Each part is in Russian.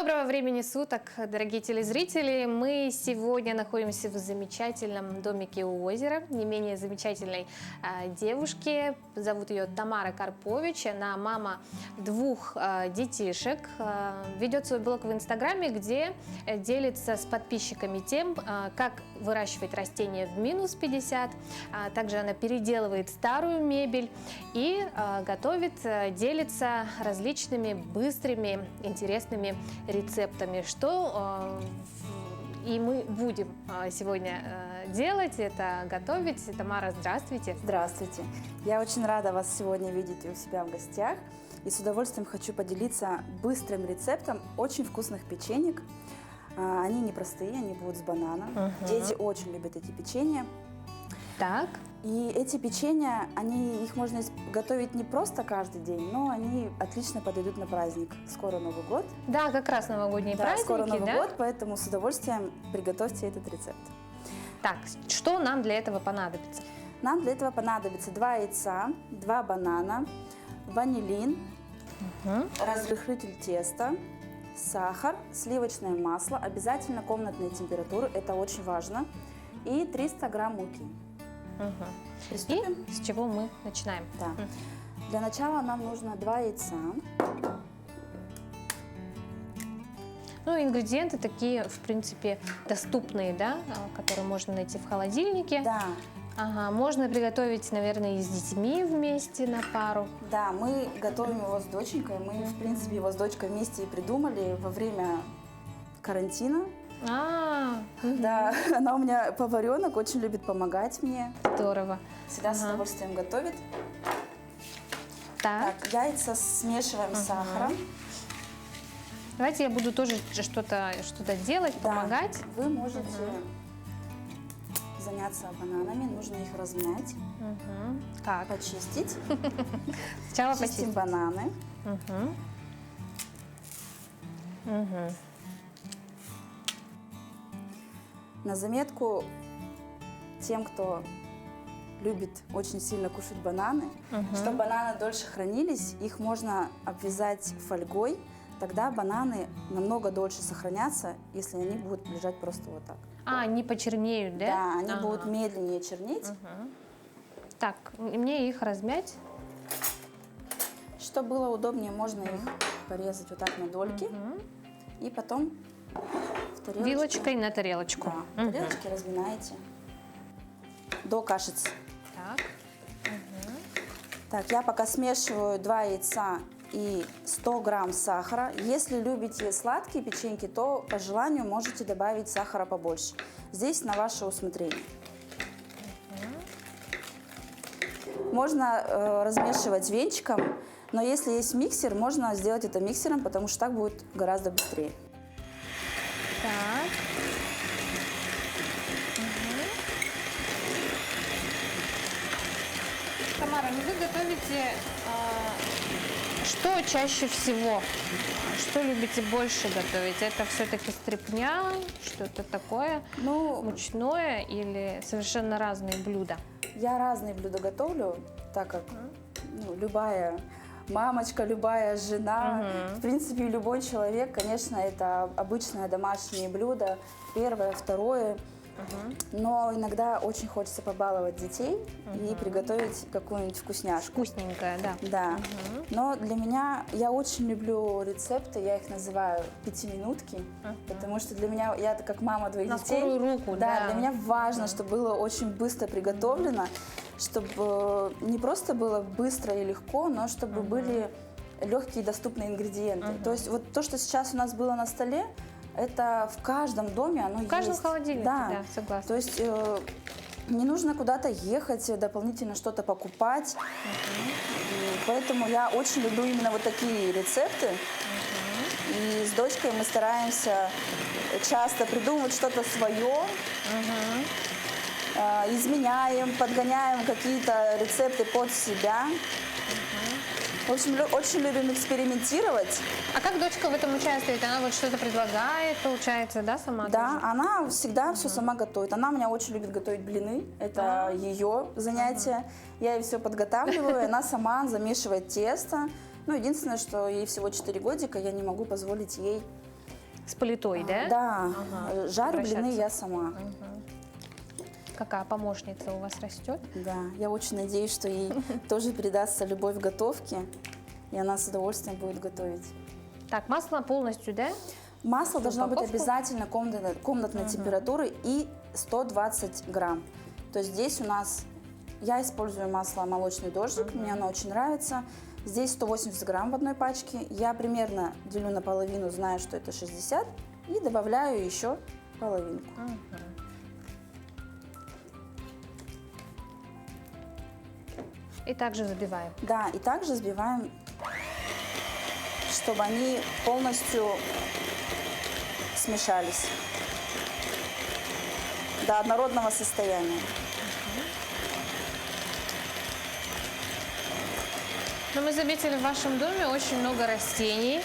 Доброго времени суток, дорогие телезрители! Мы сегодня находимся в замечательном домике у озера, не менее замечательной девушки. Зовут ее Тамара Карпович, она мама двух детишек. Ведет свой блог в Инстаграме, где делится с подписчиками тем, как выращивать растения в минус 50. Также она переделывает старую мебель и готовит, делится различными быстрыми, интересными рецептами, что и мы будем сегодня делать, это готовить. Тамара, здравствуйте. Здравствуйте. Я очень рада вас сегодня видеть у себя в гостях и с удовольствием хочу поделиться быстрым рецептом очень вкусных печенек. Они непростые, они будут с бананом. Дети очень любят эти печенья. Так. И эти печенья, их можно готовить не просто каждый день, но они отлично подойдут на праздник. Скоро Новый год. Да, как раз новогодние праздники. Скоро Новый год, поэтому с удовольствием приготовьте этот рецепт. Так, что нам для этого понадобится? Нам для этого понадобится 2 яйца, 2 банана, ванилин, разрыхлитель теста, сахар, сливочное масло, обязательно комнатной температуры, это очень важно, и 300 грамм муки. Приступим? И с чего мы начинаем? Да. Для начала нам нужно 2 яйца. Ну, ингредиенты такие, в принципе, доступные, да, которые можно найти в холодильнике. Да. Ага, можно приготовить, наверное, и с детьми вместе на пару. Да, мы готовим его с доченькой. Мы, в принципе, его с дочкой вместе и придумали во время карантина. Да, она у меня поваренок, очень любит помогать мне. Здорово. Всегда с удовольствием готовит. Так, яйца смешиваем с сахаром. Давайте я буду тоже что-то делать, помогать. Вы можете заняться бананами, нужно их размять, почистить. Сначала Чистим бананы. На заметку тем, кто любит очень сильно кушать бананы, чтобы бананы дольше хранились, их можно обвязать фольгой, тогда бананы намного дольше сохранятся, если они будут лежать просто вот так. Они почернеют, да? Да, они будут медленнее чернеть. Так, и мне их размять. Чтобы было удобнее, можно их порезать вот так на дольки и потом в тарелочку. Вилочкой на тарелочку. Да, в тарелочке разминаете до кашицы. Так, я пока смешиваю 2 яйца и 100 грамм сахара. Если любите сладкие печеньки, то по желанию можете добавить сахара побольше. Здесь на ваше усмотрение. Можно размешивать венчиком, но если есть миксер, можно сделать это миксером, потому что так будет гораздо быстрее. Так. Тамара, ну вы готовите что чаще всего? Что любите больше готовить? Это все-таки стряпня, что-то такое мучное или совершенно разные блюда? Я разные блюда готовлю, так как любая мамочка, любая жена, в принципе, любой человек, конечно, это обычное домашнее блюдо, первое, второе. Но иногда очень хочется побаловать детей и приготовить какую-нибудь вкусняшку. Вкусненькое, да. Да. Но для меня, я очень люблю рецепты, я их называю пятиминутки, потому что для меня, я как мама 2 детей. На скорую руку, да. Для меня важно, чтобы было очень быстро приготовлено, чтобы не просто было быстро и легко, но чтобы были легкие и доступные ингредиенты. То есть вот то, что сейчас у нас было на столе, это в каждом доме оно есть. В каждом холодильнике, да, согласна. То есть не нужно куда-то ехать, дополнительно что-то покупать. Поэтому я очень люблю именно вот такие рецепты. И с дочкой мы стараемся часто придумывать что-то свое. Изменяем, подгоняем какие-то рецепты под себя. В общем, очень любим экспериментировать. А как дочка в этом участвует? Она вот что-то предлагает, получается, да, сама? Да, тоже? она всегда все сама готовит. Она у меня очень любит готовить блины. Это ее занятие. Я ей все подготавливаю, она сама замешивает тесто. Ну, единственное, что ей всего 4 годика, я не могу позволить ей с плитой, да? Да, Ага, жарю блины обращаться. я сама. Какая помощница у вас растет? Да, я очень надеюсь, что ей тоже передастся любовь к готовке, и она с удовольствием будет готовить. Так, масло полностью, да? Масло должно быть упаковку? обязательно комнатной температуры и 120 грамм. То есть здесь у нас, я использую масло молочный дождик, мне оно очень нравится. Здесь 180 грамм в одной пачке. Я примерно делю наполовину, знаю, что это 60, и добавляю еще половинку. И также забиваем. Да, и также взбиваем, чтобы они полностью смешались до однородного состояния. Но мы заметили, в вашем доме очень много растений.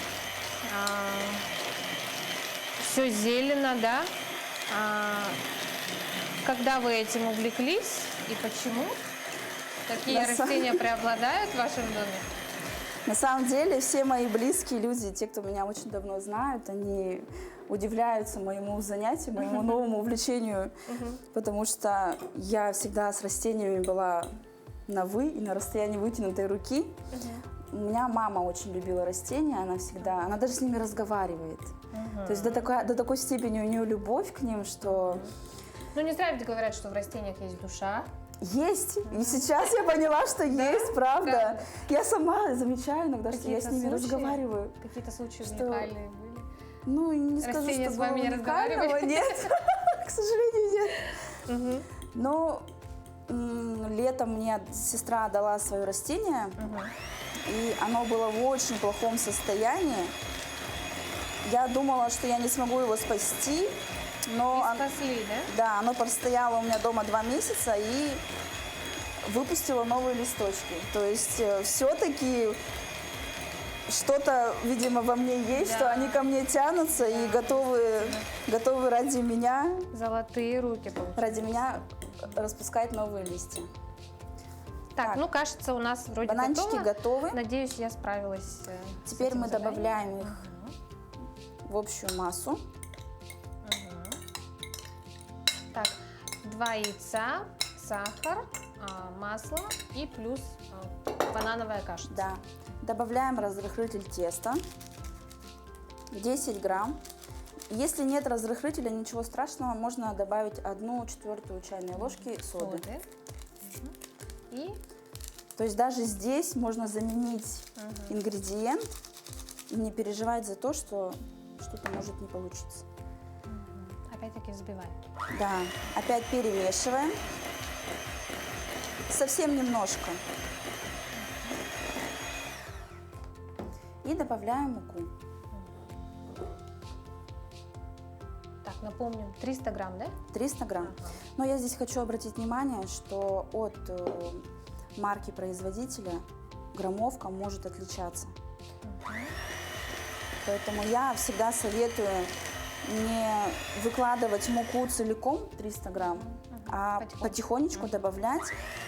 Все зелено, да? Когда вы этим увлеклись и почему? Какие растения преобладают в вашем доме? На самом деле все мои близкие люди, те, кто меня очень давно знают, они удивляются моему занятию, моему новому увлечению, потому что я всегда с растениями была на «вы» и на расстоянии вытянутой руки. У меня мама очень любила растения, она даже с ними разговаривает. То есть до такой степени у нее любовь к ним, что... Ну, не зря ведь говорят, что в растениях есть душа. Есть. И сейчас я поняла, что есть, правда. Я сама замечаю иногда, что я с ними разговариваю. Какие-то случаи уникальные были? Ну, не скажу, Растения что с вами было не уникального, разговаривали? нет. К сожалению, нет. Но летом мне сестра дала свое растение, и оно было в очень плохом состоянии. Я думала, что я не смогу его спасти, но Спасли, да? да, оно простояло у меня дома 2 месяца и выпустило новые листочки. То есть все-таки что-то, видимо, во мне есть, что они ко мне тянутся и готовы ради меня, Золотые руки, получается. ради меня распускать новые листья. Так, ну, кажется, у нас вроде Бананчики готовы. Надеюсь, я справилась с Теперь этим мы заданием. добавляем их в общую массу. Так, 2 яйца, сахар, масло и плюс банановая каша. Да. Добавляем разрыхлитель теста. 10 грамм. Если нет разрыхлителя, ничего страшного, можно добавить 1/4 чайной ложки соды. И То есть даже здесь можно заменить ингредиент и не переживать за то, что что-то может не получиться. опять-таки взбиваем. Да, опять перемешиваем. Совсем немножко. И добавляем муку. Так, напомним, 300 грамм, да? 300 грамм. Но я здесь хочу обратить внимание, что от марки производителя граммовка может отличаться. Поэтому я всегда советую не выкладывать муку целиком 300 грамм, а потихонечку добавлять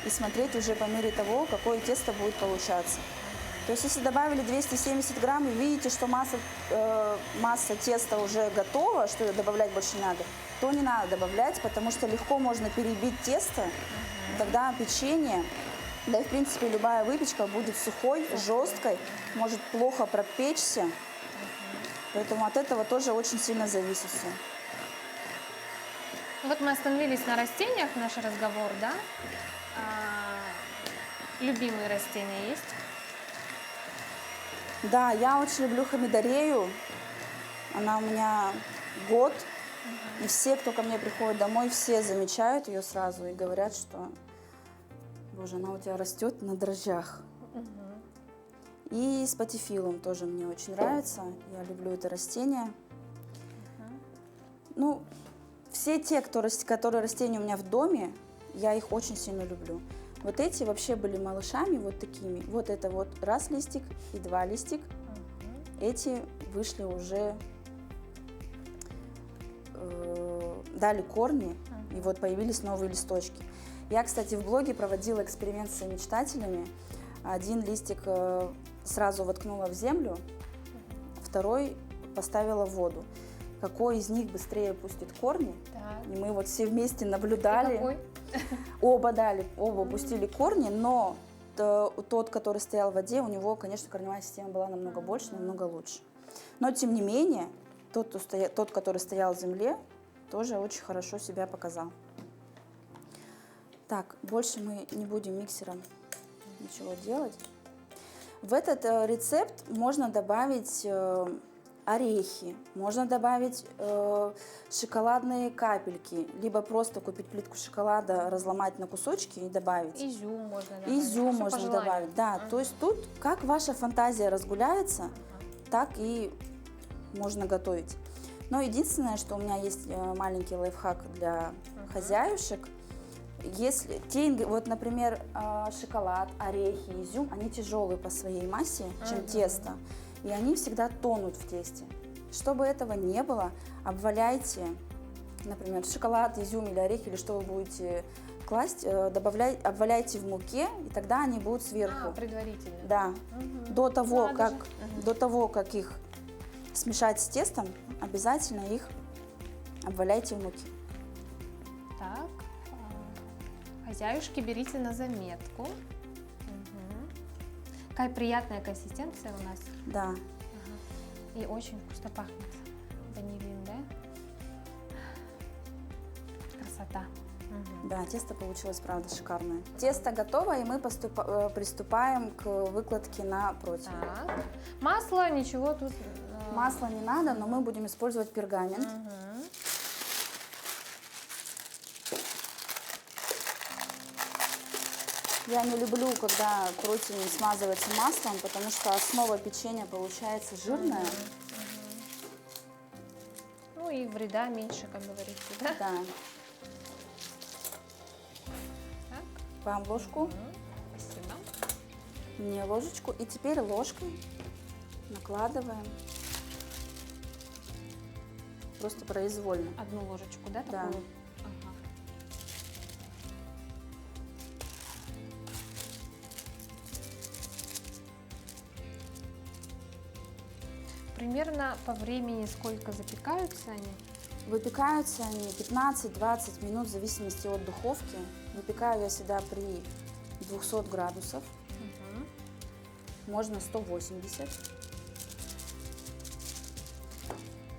и смотреть уже по мере того, какое тесто будет получаться. То есть если добавили 270 грамм и видите, что масса теста уже готова, что добавлять больше не надо, то не надо добавлять, потому что легко можно перебить тесто, и тогда печенье, да и в принципе любая выпечка будет сухой, жесткой, может плохо пропечься. Поэтому от этого тоже очень сильно зависит все. Вот мы остановились на растениях, наш разговор, да? Любимые растения есть? Да, я очень люблю хамидорею. Она у меня год. И все, кто ко мне приходит домой, все замечают ее сразу и говорят, что, боже, она у тебя растет на дрожжах. И с патифилум тоже мне очень нравится. Я люблю это растение. Ну, все те, которые растения у меня в доме, я их очень сильно люблю. Вот эти вообще были малышами, вот такими. Вот это вот раз листик и 2 листик. Эти вышли уже, дали корни, и вот появились новые листочки. Я, кстати, в блоге проводила эксперимент с мечтателями. Один листик сразу воткнула в землю, второй поставила в воду. какой из них быстрее пустит корни. Так. И мы вот все вместе И наблюдали. какой? Оба пустили корни, но тот, который стоял в воде, у него, конечно, корневая система была намного больше, намного лучше. Но, тем не менее, тот, который стоял в земле, тоже очень хорошо себя показал. Так, больше мы не будем миксером ничего делать. В этот рецепт можно добавить орехи, можно добавить шоколадные капельки, либо просто купить плитку шоколада, разломать на кусочки и добавить. Изюм можно добавить. Изюм Всё по можно желанию. добавить, да. То есть тут как ваша фантазия разгуляется, так и можно готовить. Но единственное, что у меня есть маленький лайфхак для хозяюшек. Если вот, например, шоколад, орехи, изюм, они тяжелые по своей массе, чем тесто, и они всегда тонут в тесте. Чтобы этого не было, обваляйте, например, шоколад, изюм или орехи, или что вы будете класть, обваляйте в муке, и тогда они будут сверху. Предварительно. Да. До того, Надо же. до того, как их смешать с тестом, обязательно их обваляйте в муке. Так, хозяюшки, берите на заметку. Какая приятная консистенция у нас. Да. И очень вкусно пахнет ванилин, да? Красота. Да, тесто получилось, правда, шикарное. Тесто готово, и мы приступаем к выкладке на противень. Так. Масло, ничего тут. Масла не надо, но мы будем использовать пергамент. Я не люблю, когда противень смазывается маслом, потому что основа печенья получается жирная. Ну и вреда меньше, как говорится, да? Да. Так. Вам ложку, Спасибо. мне ложечку. И теперь ложкой накладываем. Просто произвольно. Одну ложечку, да? Да. Такую? Ага. Примерно по времени сколько запекаются они? Выпекаются они 15-20 минут в зависимости от духовки. Выпекаю я всегда при 200 градусов, можно 180.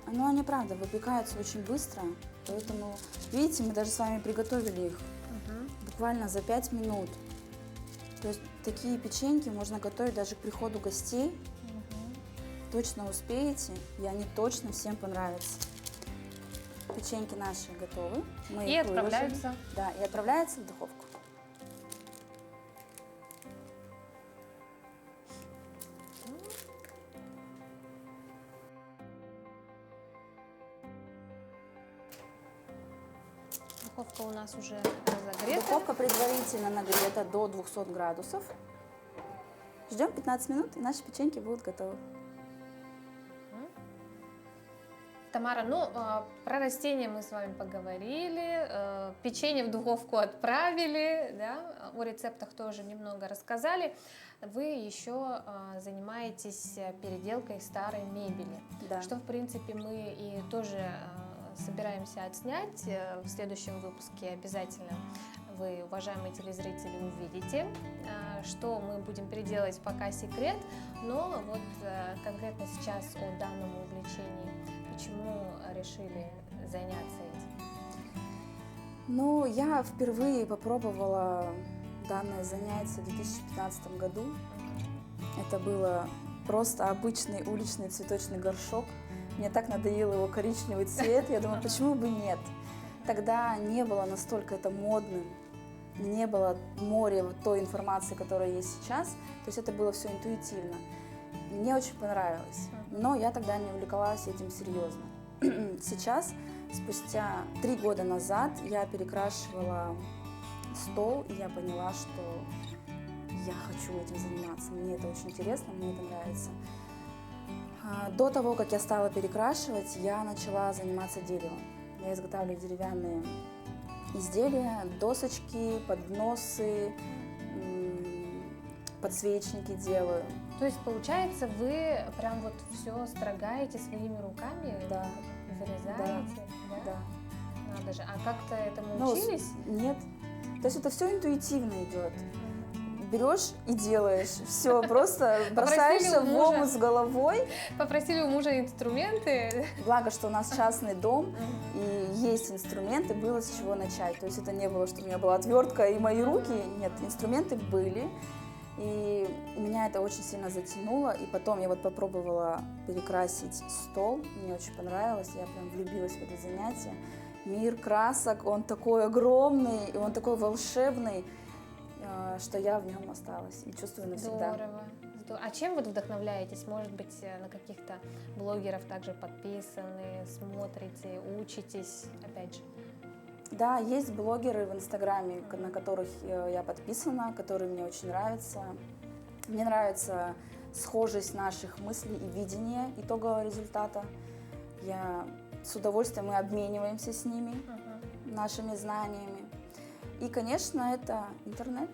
Но они, правда, выпекаются очень быстро, поэтому, видите, мы даже с вами приготовили их буквально за 5 минут. То есть такие печеньки можно готовить даже к приходу гостей. Точно успеете, и они точно всем понравятся. Печеньки наши готовы. Мы И их отправляются. выложили. Да, и отправляются в духовку. Духовка у нас уже разогрета. Духовка предварительно нагрета до 200 градусов. Ждем 15 минут, и наши печеньки будут готовы. Тамара, ну, про растения мы с вами поговорили, печенье в духовку отправили, да, о рецептах тоже немного рассказали. Вы еще занимаетесь переделкой старой мебели, Да. что, в принципе, мы и тоже собираемся отснять в следующем выпуске обязательно. Вы, уважаемые телезрители, увидите, что мы будем переделать, пока секрет, но вот конкретно сейчас о данном увлечении. Почему решили заняться этим? Ну, я впервые попробовала данное занятие в 2015 году. Это было просто обычный уличный цветочный горшок. Мне так надоел его коричневый цвет. Я думаю, почему бы нет? Тогда не было настолько это модным, не было моря той информации, которая есть сейчас. То есть это было все интуитивно. Мне очень понравилось, но я тогда не увлекалась этим серьезно. Сейчас, спустя 3 года назад, я перекрашивала стол, и я поняла, что я хочу этим заниматься. Мне это очень интересно, мне это нравится. До того, как я стала перекрашивать, я начала заниматься деревом. Я изготавливаю деревянные изделия, досочки, подносы, подсвечники делаю. То есть, получается, вы прям вот все строгаете своими руками? Да. Вырезаете? Да. Надо же. А как-то этому Ну, учились? нет. То есть это все интуитивно идет. Берешь и делаешь. Все, просто бросаешься у в мужа. омут с головой. Попросили у мужа инструменты. Благо, что у нас частный дом, и есть инструменты, было с чего начать. То есть это не было, что у меня была отвертка и мои руки. Нет, инструменты были. И меня это очень сильно затянуло. И потом я вот попробовала перекрасить стол. Мне очень понравилось. Я прям влюбилась в это занятие. Мир красок, он такой огромный, и он такой волшебный, что я в нем осталась и чувствую навсегда. Здорово. А чем вот вдохновляетесь? Может быть, на каких-то блогеров также подписаны, смотрите, учитесь, опять же? Да, есть блогеры в Инстаграме, на которых я подписана, которые мне очень нравятся. Мне нравится схожесть наших мыслей и видения итогового результата. С удовольствием мы обмениваемся с ними, нашими знаниями. И, конечно, это интернет.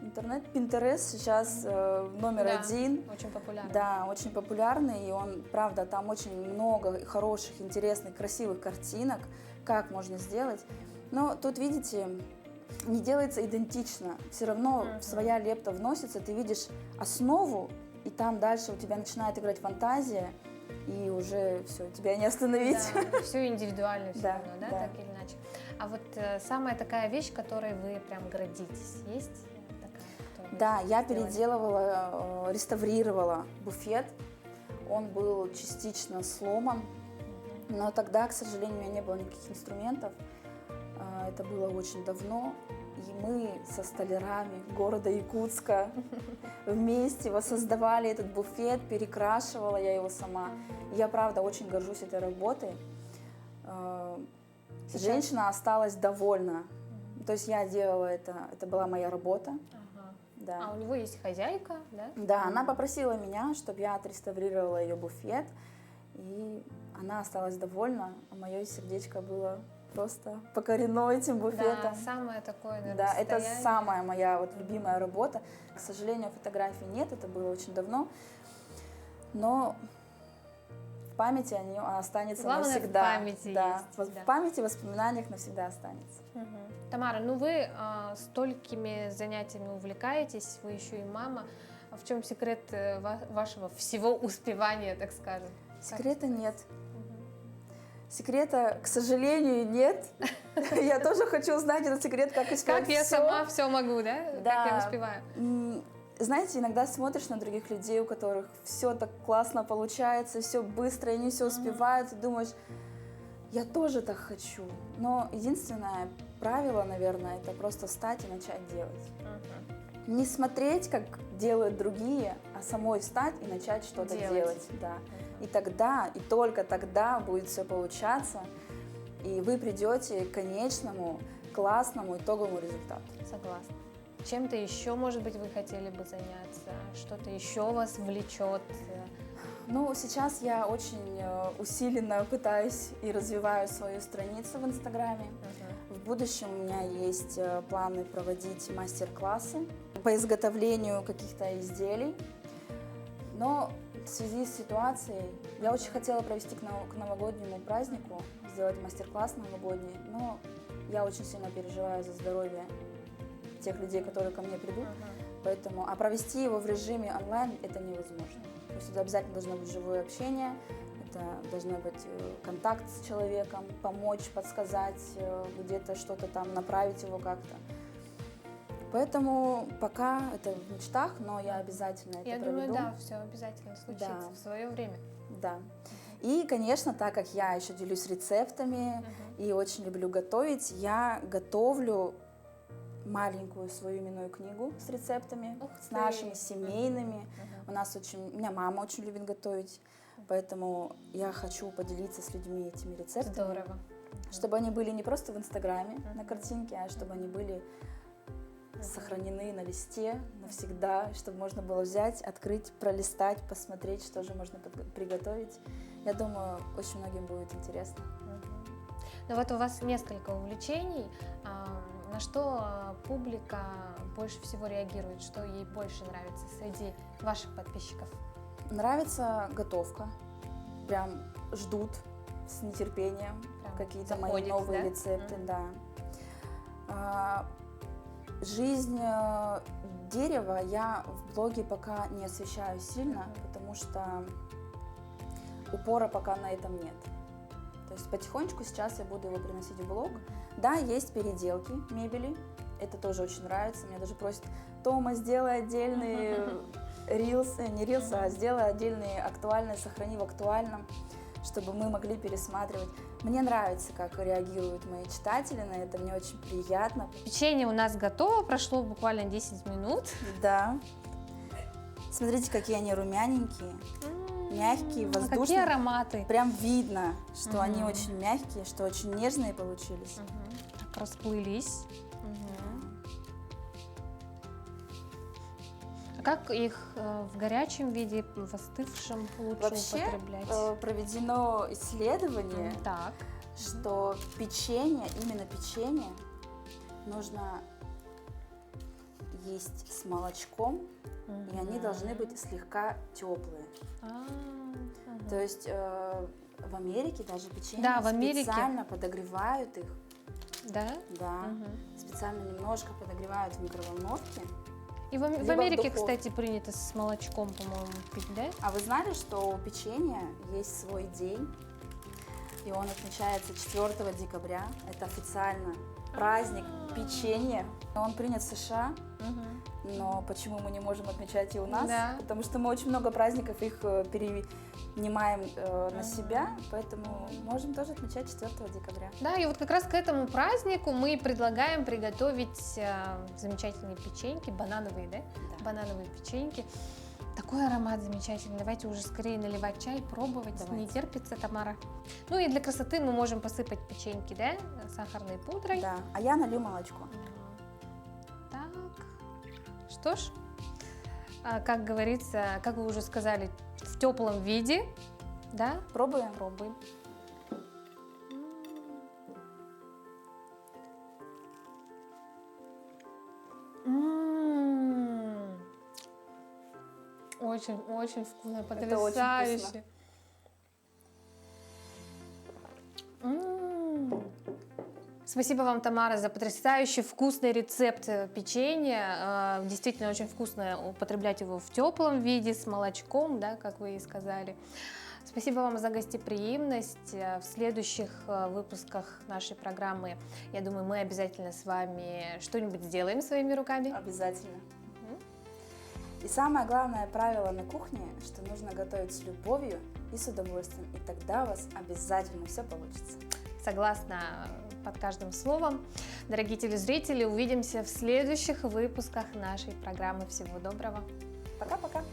Интернет, Pinterest сейчас номер один. Очень популярный. Да, очень популярный, и он, правда, там очень много хороших, интересных, красивых картинок, как можно сделать. Но тут, видите, не делается идентично. Все равно своя лепта вносится, ты видишь основу, и там дальше у тебя начинает играть фантазия, и уже все, тебя не остановить. Да, все индивидуально все Да, равно, да, да. так или иначе. А вот самая такая вещь, которой вы прям гордитесь, есть такая? Которую Да, вы я сделали? переделывала, реставрировала буфет. Он был частично сломан, но тогда, к сожалению, у меня не было никаких инструментов. Это было очень давно. И мы со столярами города Якутска вместе воссоздавали этот буфет, перекрашивала я его сама. И я, правда, очень горжусь этой работой. Женщина осталась довольна. То есть я делала это была моя работа. Ага. Да. А у него есть хозяйка, да? Да, она попросила меня, чтобы я отреставрировала ее буфет, и она осталась довольна, а мое сердечко было просто покорено этим буфетом. Да, самое такое, наверное, Да, это состояние. самая моя вот любимая работа. К сожалению, фотографий нет, это было очень давно, но в памяти она останется Главное, в навсегда. памяти Да, есть, да. в памяти, в воспоминаниях навсегда останется. Мгм. Тамара, ну вы столькими занятиями увлекаетесь, вы еще и мама. А в чем секрет вашего всего успевания, так скажем? Секрета нет. Секрета, к сожалению, нет. Я тоже хочу узнать этот секрет, как успевать Как я всё. сама все могу, да? Как я успеваю? Знаете, иногда смотришь на других людей, у которых все так классно получается, все быстро, и они все успевают, и думаешь, я тоже так хочу. Но единственное правило, наверное, это просто встать и начать делать. Не смотреть, как делают другие, а самой встать и начать что-то делать. Да. И тогда, и только тогда будет все получаться, и вы придете к конечному, классному, итоговому результату. Согласна. Чем-то еще, может быть, вы хотели бы заняться? Что-то еще вас влечет? Ну, сейчас я очень усиленно пытаюсь и развиваю свою страницу в Инстаграме. В будущем у меня есть планы проводить мастер-классы по изготовлению каких-то изделий. Но в связи с ситуацией я очень хотела провести к новогоднему празднику, сделать мастер-класс новогодний, но я очень сильно переживаю за здоровье тех людей, которые ко мне придут. Поэтому, а провести его в режиме онлайн это невозможно. То есть это обязательно должно быть живое общение, это должно быть контакт с человеком, помочь, подсказать, где-то что-то там, направить его как-то. Поэтому пока это в мечтах, но я обязательно это проведу. Я думаю, да, все обязательно случится в свое время. Да. И, конечно, так как я еще делюсь рецептами и очень люблю готовить, я готовлю маленькую свою именную книгу с рецептами, с нашими семейными. У меня мама очень любит готовить, поэтому я хочу поделиться с людьми этими рецептами. Здорово. Чтобы они были не просто в Инстаграме на картинке, а чтобы они были сохранены на листе навсегда, чтобы можно было взять, открыть, пролистать, посмотреть, что же можно приготовить. Я думаю, очень многим будет интересно. Ну вот у вас несколько увлечений. На что публика больше всего реагирует? Что ей больше нравится среди ваших подписчиков? Нравится готовка. Прям ждут с нетерпением Прям какие-то мои заходит, новые да? рецепты, да. Жизнь дерева я в блоге пока не освещаю сильно, потому что упора пока на этом нет. То есть потихонечку сейчас я буду его приносить в блог. Да, есть переделки мебели, это тоже очень нравится. Меня даже просят: Тома, сделай отдельные рилсы, не рилсы, а сделай отдельные актуальные, сохрани в актуальном, чтобы мы могли пересматривать. Мне нравится, как реагируют мои читатели на это, мне очень приятно. Печенье у нас готово, прошло буквально 10 минут. Да. Смотрите, какие они румяненькие, мягкие, воздушные. Какие ароматы. Прям видно, что они очень мягкие, что очень нежные получились. Так, расплылись. А как их в горячем виде, в остывшем лучше Вообще употреблять? проведено исследование, Так. что печенье, именно печенье, нужно есть с молочком, и они должны быть слегка теплые. То есть в Америке даже печенье Да, в Америке. специально подогревают их, Да? да, специально немножко подогревают в микроволновке. И в Либо в Америке, духовке. кстати, принято с молочком, по-моему, пить, да? А вы знали, что у печенья есть свой день, и он отмечается 4 декабря. Это официально праздник печенья. Он принят в США, но почему мы не можем отмечать и у нас? Да. Потому что мы очень много праздников их перенимаем на себя, поэтому можем тоже отмечать 4 декабря. Да, и вот как раз к этому празднику мы предлагаем приготовить замечательные печеньки, банановые, да? Да. Банановые печеньки. Такой аромат замечательный. Давайте уже скорее наливать чай, пробовать. Давайте. Не терпится, Тамара. Ну и для красоты мы можем посыпать печеньки, да, сахарной пудрой. Да, а я налью молочко. Так, что ж, как говорится, как вы уже сказали, в теплом виде, да, Пробуем? пробуем. Очень вкусно, Это очень потрясающе. вкусно. Спасибо вам, Тамара, за потрясающий вкусный рецепт печенья. Действительно очень вкусно употреблять его в теплом виде, с молочком, да, как вы и сказали. Спасибо вам за гостеприимность. В следующих выпусках нашей программы, я думаю, мы обязательно с вами что-нибудь сделаем своими руками. Обязательно. И самое главное правило на кухне, что нужно готовить с любовью и с удовольствием, и тогда у вас обязательно все получится. Согласна под каждым словом. Дорогие телезрители, увидимся в следующих выпусках нашей программы. Всего доброго. Пока-пока!